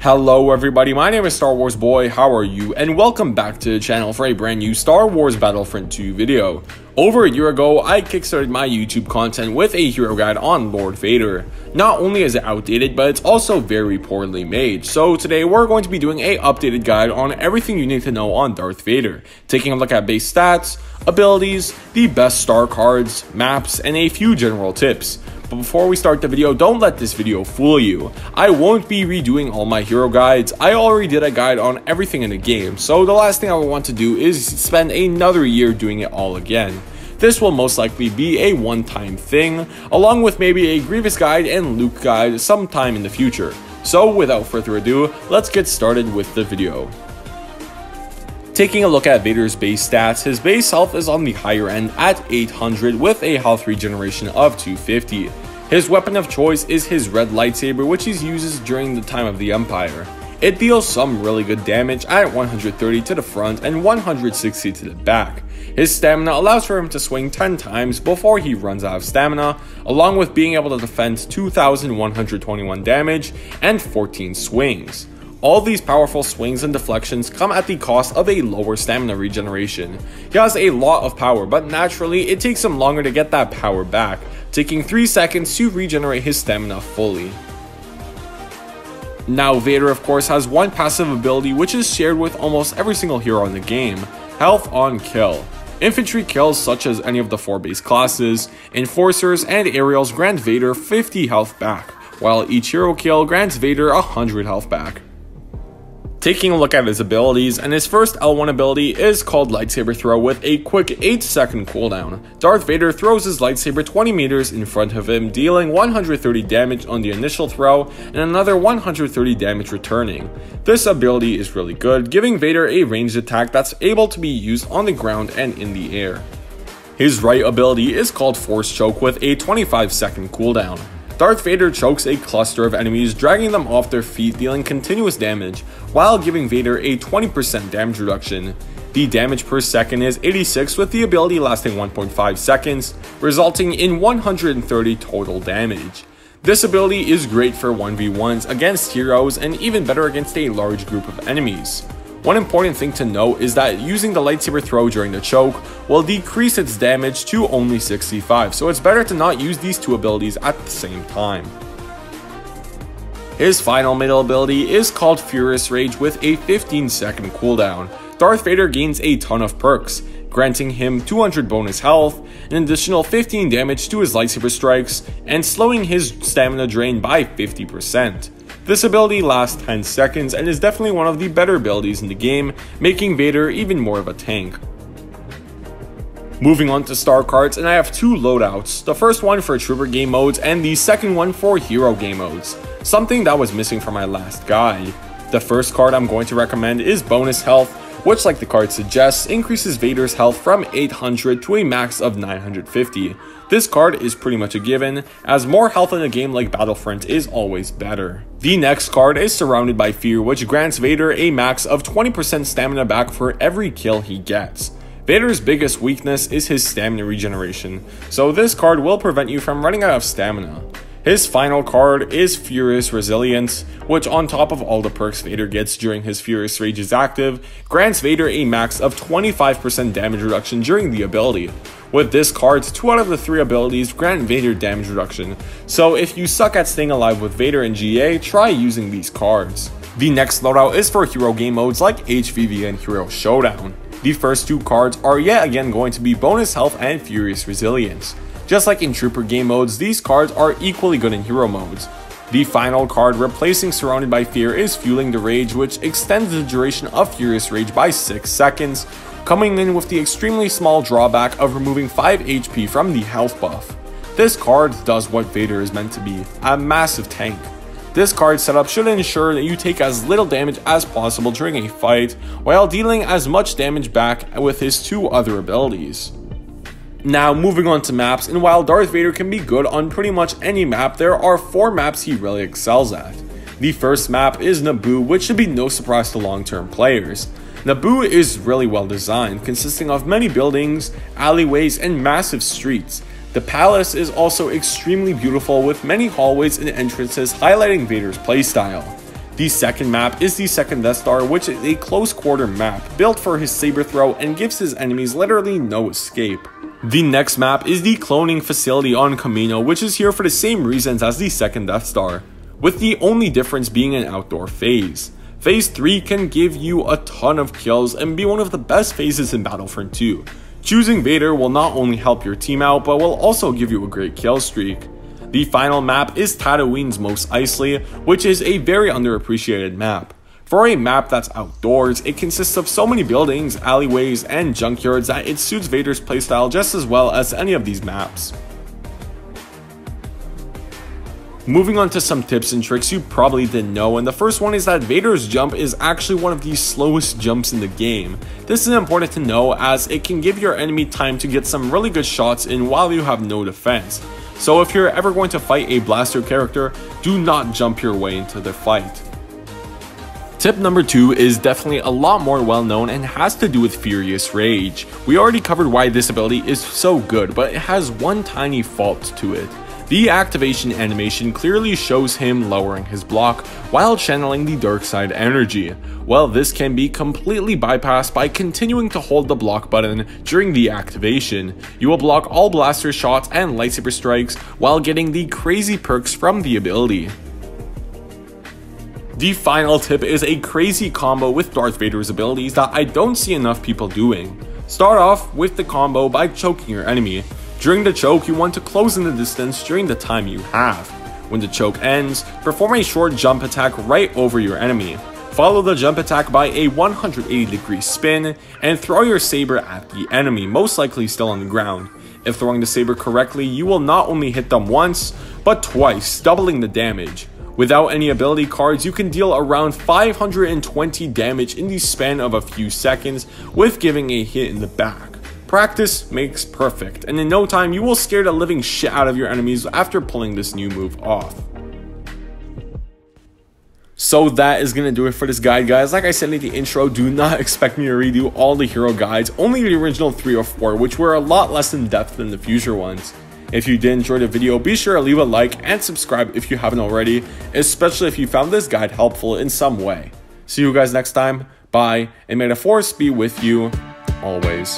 Hello everybody, my name is Star Wars Boy, how are you? And welcome back to the channel for a brand new Star Wars Battlefront 2 video. Over a year ago, I kickstarted my YouTube content with a hero guide on Lord Vader. Not only is it outdated, but it's also very poorly made. So today we're going to be doing a updated guide on everything you need to know on Darth Vader, taking a look at base stats, abilities, the best star cards, maps, and a few general tips. But before we start the video, don't let this video fool you. I won't be redoing all my hero guides. I already did a guide on everything in the game, so the last thing I would want to do is spend another year doing it all again. This will most likely be a one-time thing, along with maybe a Grievous guide and Luke guide sometime in the future. So without further ado, let's get started with the video. Taking a look at Vader's base stats, his base health is on the higher end at 800 with a health regeneration of 250. His weapon of choice is his red lightsaber, which he uses during the time of the Empire. It deals some really good damage at 130 to the front and 160 to the back. His stamina allows for him to swing 10 times before he runs out of stamina, along with being able to defend 2,121 damage and 14 swings. All these powerful swings and deflections come at the cost of a lower stamina regeneration. He has a lot of power, but naturally it takes him longer to get that power back, taking 3 seconds to regenerate his stamina fully. Now Vader of course has one passive ability which is shared with almost every single hero in the game, Health on Kill. Infantry kills such as any of the 4 base classes, Enforcers, and Aerials grant Vader 50 health back, while each hero kill grants Vader 100 health back. Taking a look at his abilities, and his first L1 ability is called Lightsaber Throw with a quick 8-second cooldown. Darth Vader throws his lightsaber 20 meters in front of him, dealing 130 damage on the initial throw and another 130 damage returning. This ability is really good, giving Vader a ranged attack that's able to be used on the ground and in the air. His right ability is called Force Choke with a 25-second cooldown. Darth Vader chokes a cluster of enemies, dragging them off their feet, dealing continuous damage, while giving Vader a 20% damage reduction. The damage per second is 86, with the ability lasting 1.5 seconds, resulting in 130 total damage. This ability is great for 1v1s against heroes and even better against a large group of enemies. One important thing to note is that using the lightsaber throw during the choke will decrease its damage to only 65, so it's better to not use these two abilities at the same time. His final middle ability is called Furious Rage with a 15-second cooldown. Darth Vader gains a ton of perks, granting him 200 bonus health, an additional 15 damage to his lightsaber strikes, and slowing his stamina drain by 50%. This ability lasts 10 seconds and is definitely one of the better abilities in the game, making Vader even more of a tank. Moving on to star cards, and I have 2 loadouts, the first one for trooper game modes and the second one for hero game modes, something that was missing from my last guide. The first card I'm going to recommend is Bonus Health, which like the card suggests, increases Vader's health from 800 to a max of 950. This card is pretty much a given, as more health in a game like Battlefront is always better. The next card is Surrounded by Fear, which grants Vader a max of 20% stamina back for every kill he gets. Vader's biggest weakness is his stamina regeneration, so this card will prevent you from running out of stamina. His final card is Furious Resilience, which on top of all the perks Vader gets during his Furious Rage is active, grants Vader a max of 25% damage reduction during the ability. With this card, 2 out of the 3 abilities grant Vader damage reduction, so if you suck at staying alive with Vader in GA, try using these cards. The next loadout is for hero game modes like HVV and Hero Showdown. The first 2 cards are yet again going to be Bonus Health and Furious Resilience. Just like in trooper game modes, these cards are equally good in hero modes. The final card replacing Surrounded by Fear is Fueling the Rage, which extends the duration of Furious Rage by 6 seconds, coming in with the extremely small drawback of removing 5 HP from the health buff. This card does what Vader is meant to be, a massive tank. This card setup should ensure that you take as little damage as possible during a fight, while dealing as much damage back with his 2 other abilities. Now moving on to maps, and while Darth Vader can be good on pretty much any map, there are 4 maps he really excels at. The first map is Naboo, which should be no surprise to long-term players. Naboo is really well designed, consisting of many buildings, alleyways, and massive streets. The palace is also extremely beautiful with many hallways and entrances highlighting Vader's playstyle. The second map is the second Death Star, which is a close quarter map built for his saber throw and gives his enemies literally no escape. The next map is the cloning facility on Kamino, which is here for the same reasons as the second Death Star, with the only difference being an outdoor phase. Phase 3 can give you a ton of kills and be one of the best phases in Battlefront 2. Choosing Vader will not only help your team out, but will also give you a great kill streak. The final map is Tatooine's Mos Eisley, which is a very underappreciated map. For a map that's outdoors, it consists of so many buildings, alleyways, and junkyards that it suits Vader's playstyle just as well as any of these maps. Moving on to some tips and tricks you probably didn't know, and the first one is that Vader's jump is actually one of the slowest jumps in the game. This is important to know as it can give your enemy time to get some really good shots in while you have no defense. So if you're ever going to fight a blaster character, do not jump your way into the fight. Tip number 2 is definitely a lot more well known and has to do with Furious Rage. We already covered why this ability is so good, but it has one tiny fault to it. The activation animation clearly shows him lowering his block while channeling the dark side energy. Well, this can be completely bypassed by continuing to hold the block button during the activation. You will block all blaster shots and lightsaber strikes while getting the crazy perks from the ability. The final tip is a crazy combo with Darth Vader's abilities that I don't see enough people doing. Start off with the combo by choking your enemy. During the choke, you want to close in the distance during the time you have. When the choke ends, perform a short jump attack right over your enemy. Follow the jump attack by a 180-degree spin and throw your saber at the enemy, most likely still on the ground. If throwing the saber correctly, you will not only hit them once, but twice, doubling the damage. Without any ability cards, you can deal around 520 damage in the span of a few seconds with giving a hit in the back. Practice makes perfect, and in no time you will scare the living shit out of your enemies after pulling this new move off. So that is gonna do it for this guide, guys. Like I said in the intro, do not expect me to redo all the hero guides, only the original 3 or 4, which were a lot less in depth than the future ones. If you did enjoy the video, be sure to leave a like and subscribe if you haven't already, especially if you found this guide helpful in some way. See you guys next time, bye, and may the force be with you always.